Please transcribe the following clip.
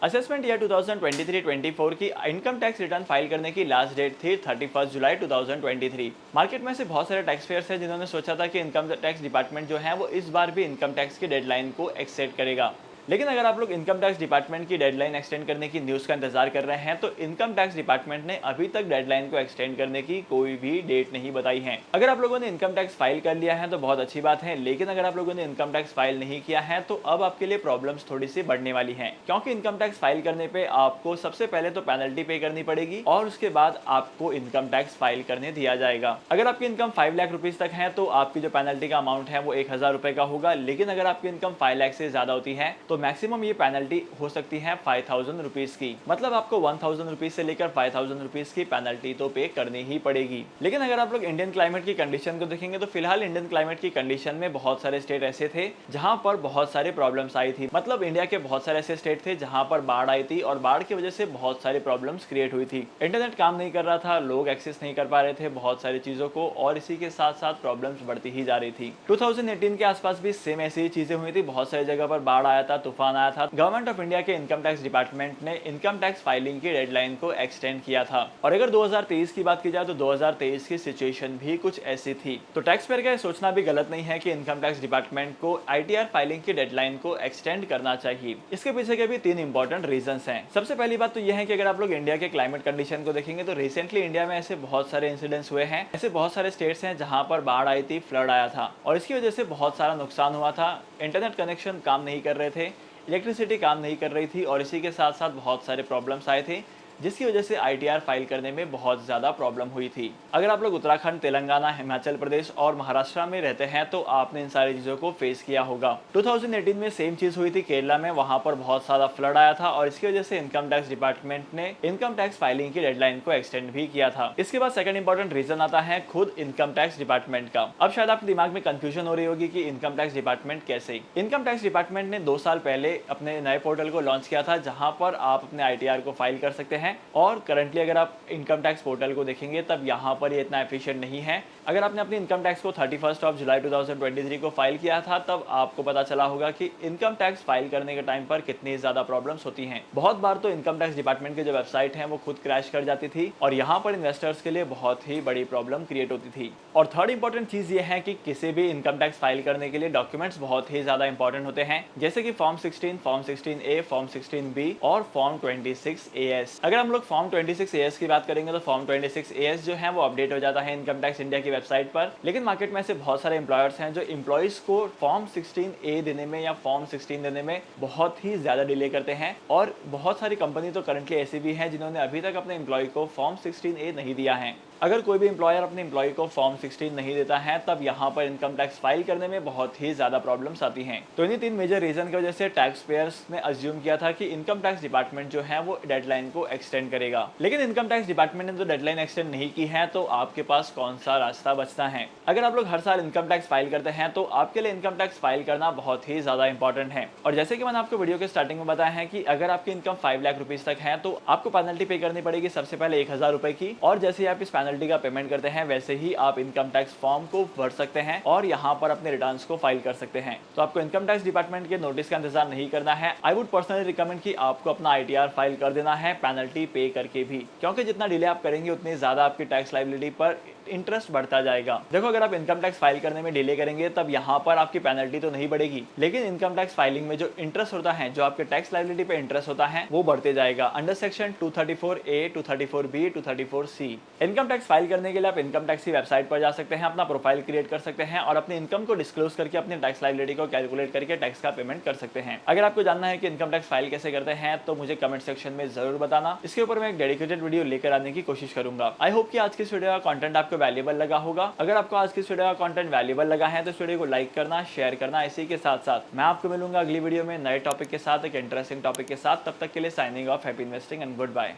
Assessment year 2023-24 की income tax return file करने की लास्ट डेट थी 31 जुलाई 2023। मार्केट में से बहुत सारे टैक्स पेयर्स हैं जिन्होंने सोचा था कि इनकम टैक्स डिपार्टमेंट जो है वो इस बार भी इनकम टैक्स की डेडलाइन को एक्सटेंड करेगा। लेकिन अगर आप लोग इनकम टैक्स डिपार्टमेंट की डेडलाइन एक्सटेंड करने की न्यूज़ का इंतजार कर रहे हैं तो इनकम टैक्स डिपार्टमेंट ने अभी तक डेडलाइन को एक्सटेंड करने की कोई भी डेट नहीं बताई है। अगर आप लोगों ने इनकम टैक्स फाइल कर लिया है तो बहुत अच्छी बात है, लेकिन अगर आप लोगों ने इनकम टैक्स फाइल नहीं किया है तो अब आपके लिए प्रॉब्लम्स थोड़ी सी बढ़ने वाली हैं, क्योंकि इनकम टैक्स फाइल करने पे आपको सबसे पहले तो पेनल्टी पे करनी पड़ेगी और उसके बाद आपको इनकम टैक्स फाइल करने दिया जाएगा। अगर आपकी इनकम 5 लाख रुपीज तक है तो आपकी जो पेनल्टी का अमाउंट है वो 1000 रुपए का होगा, लेकिन अगर आपकी इनकम 5 लाख से ज्यादा होती है तो मैक्सिमम ये पेनल्टी हो सकती है 5000 रुपीज की। मतलब आपको 1000 रुपीज से लेकर 5000 रुपीज की पेनल्टी तो पे करनी ही पड़ेगी। लेकिन अगर आप लोग इंडियन क्लाइमेट की कंडीशन को देखेंगे तो फिलहाल इंडियन क्लाइमेट की कंडीशन में बहुत सारे स्टेट ऐसे थे जहां पर बहुत सारे प्रॉब्लम्स आई थी। मतलब इंडिया के बहुत सारे ऐसे स्टेट थे जहां पर बाढ़ आई थी और बाढ़ की वजह से बहुत सारी प्रॉब्लम्स क्रिएट हुई थी। इंटरनेट काम नहीं कर रहा था, लोग एक्सेस नहीं कर पा रहे थे बहुत सारी चीजों को, और इसी के साथ साथ प्रॉब्लम्स बढ़ती ही जा रही थी। 2018 के आसपास भी सेम ऐसी ही चीजें हुई थी, बहुत सारी जगह पर बाढ़ आया था, तूफान आया था। गवर्नमेंट ऑफ इंडिया के इनकम टैक्स डिपार्टमेंट ने इनकम टैक्स फाइलिंग की डेडलाइन को एक्सटेंड किया था। और अगर 2023 की बात की जाए तो 2023 की सिचुएशन भी कुछ ऐसी थी। तो टैक्स पेयर का ये सोचना भी गलत नहीं है कि इनकम टैक्स डिपार्टमेंट को आईटीआर फाइलिंग की डेडलाइन को एक्सटेंड करना चाहिए। इसके पीछे के भी 3 इंपॉर्टेंट रीजंस हैं। सबसे पहली बात तो यह है कि अगर आप लोग इंडिया के क्लाइमेट कंडीशन को देखेंगे तो रिसेंटली इंडिया में ऐसे बहुत सारे इंसिडेंट्स हुए हैं, ऐसे बहुत सारे स्टेट्स हैं जहां पर बाढ़ आई थी, फ्लड आया था और इसकी वजह से बहुत सारा नुकसान हुआ था। इंटरनेट कनेक्शन काम नहीं कर रहे थे, इलेक्ट्रिसिटी काम नहीं कर रही थी और इसी के साथ साथ बहुत सारे प्रॉब्लम्स आए थे, जिसकी वजह से आईटीआर फाइल करने में बहुत ज़्यादा प्रॉब्लम हुई थी। अगर आप लोग उत्तराखंड, तेलंगाना, हिमाचल प्रदेश और महाराष्ट्र में रहते हैं तो आपने इन सारी चीज़ों को फेस किया होगा। 2018 में सेम चीज़ हुई थी केरला में, वहाँ पर बहुत सारा फ्लड आया था और इसकी वजह से इनकम टैक्स डिपार्टमेंट ने इनकम टैक्स फाइलिंग की डेडलाइन को एक्सटेंड भी किया था। इसके बाद सेकंड इंपॉर्टेंट रीजन आता है खुद इनकम टैक्स डिपार्टमेंट का। अब शायद आपके दिमाग में कंफ्यूजन हो रही होगी कि इनकम टैक्स डिपार्टमेंट कैसे। इनकम टैक्स डिपार्टमेंट ने 2 साल पहले अपने नए पोर्टल को लॉन्च किया था जहां पर आप अपने आईटीआर को फाइल कर सकते हैं, और करंटली अगर आप इनकम टैक्स पोर्टल को देखेंगे तब यहाँ पर ये इतना एफिशिएंट नहीं है। अगर आपने अपनी इनकम टैक्स को 31 जुलाई 2023 को फाइल किया था तब आपको पता चला होगा कि इनकम टैक्स फाइल करने के टाइम पर कितनी ज़्यादा प्रॉब्लम्स होती हैं। बहुत बार तो इनकम टैक्स डिपार्टमेंट की जो वेबसाइट है वो खुद क्रैश कर जाती थी और यहाँ पर इन्वेस्टर्स के लिए बहुत ही बड़ी प्रॉब्लम क्रिएट होती थी। और थर्ड इंपॉर्टेंट चीज़ ये है कि किसी भी इनकम टैक्स फाइल करने के लिए डॉक्यूमेंट्स बहुत ही ज़्यादा इंपॉर्टेंट होते हैं, जैसे कि form 16, form 16A, form 16B और फॉर्म 26AS। अगर हम लोग फॉर्म 26AS की बात करेंगे तो फॉर्म 26AS जो है वो अपडेट हो जाता है इनकम टैक्स इंडिया की वेबसाइट पर, लेकिन मार्केट में ऐसे बहुत सारे एम्प्लॉयर्स हैं जो एम्प्लॉइज को फॉर्म 16A देने में या फॉर्म 16 देने में बहुत ही ज़्यादा डिले करते हैं। और बहुत सारी कंपनी तो करंटली ऐसी भी हैं जिन्होंने अभी तक अपने एम्प्लॉय को फॉर्म 16A नहीं दिया है। अगर कोई भी एम्प्लॉयर अपने एम्प्लॉय को फॉर्म 16 नहीं देता है तब यहाँ पर इनकम टैक्स फाइल करने में बहुत ही ज़्यादा प्रॉब्लम्स आती हैं। तो इन्हीं 3 मेजर रीजन की वजह से टैक्स पेयर्स ने अज्यूम किया था कि इनकम टैक्स डिपार्टमेंट जो है वो डेडलाइन को एक्सटेंड करेगा, लेकिन इनकम टैक्स डिपार्टमेंट ने तो डेडलाइन एक्सटेंड नहीं की है। तो आपके पास कौन सा रास्ता बचता है? अगर आप लोग हर साल इनकम टैक्स फाइल करते हैं तो आपके लिए इनकम टैक्स फाइल करना बहुत ही ज़्यादा इंपॉर्टेंट है। और जैसे कि मैंने आपको वीडियो के स्टार्टिंग में बताया है कि अगर आपकी इनकम 5 लाख रुपीज तक है तो आपको पेनल्टी पे करनी पड़ेगी सबसे पहले 1000 रुपए की, और जैसे ही आप इस पेनल्टी का पेमेंट करते हैं वैसे ही आप इनकम टैक्स फॉर्म को भर सकते हैं और यहाँ पर अपने रिटर्न्स को फाइल कर सकते हैं। तो आपको इनकम टैक्स डिपार्टमेंट के नोटिस का इंतजार नहीं करना है। आई वुड पर्सनली रिकमेंड कि आपको अपना आईटीआर फाइल कर देना है पेनल्टी पे करके भी, क्योंकि जितना डिले आप करेंगे उतनी ज्यादा आपकी टैक्स लायबिलिटी पर इंटरेस्ट बढ़ता जाएगा। देखो, अगर आप इनकम टैक्स फाइल करने में डिले करेंगे तब यहाँ पर आपकी पेनल्टी तो नहीं बढ़ेगी, लेकिन इनकम टैक्स फाइलिंग में जो इंटरेस्ट होता है, जो आपके टैक्स लायबिलिटी पे इंटरेस्ट होता है, वो बढ़ते जाएगा under section 234A, 234B, 234C। Income tax file करने के लिए आप इनकम टैक्स की वेबसाइट पर जा सकते हैं, अपना प्रोफाइल क्रिएट कर सकते हैं और अपनी इनकम को डिस्क्लोज करके अपनी टैक्स लायबिलिटी को कैलकुलेट करके टैक्स का पेमेंट कर सकते हैं। अगर आपको जानना है कि इनकम टैक्स फाइल कैसे करते हैं तो मुझे कमेंट सेक्शन में जरूर बताना, इसके ऊपर मैं एक डेडिकेटेड वीडियो लेकर आने की कोशिश करूंगा। आई होप कि आज की इस वीडियो का कंटेंट आपको वैल्यूएबल लगा होगा। अगर आपको आज की इस वीडियो का कंटेंट वैल्यूएबल लगा है तो इस वीडियो को लाइक करना, शेयर करना। इसी के साथ साथ मैं आपको मिलूंगा अगली वीडियो में नए टॉपिक के साथ, एक इंटरेस्टिंग टॉपिक के साथ। तब तक के लिए signing off, happy investing and good bye.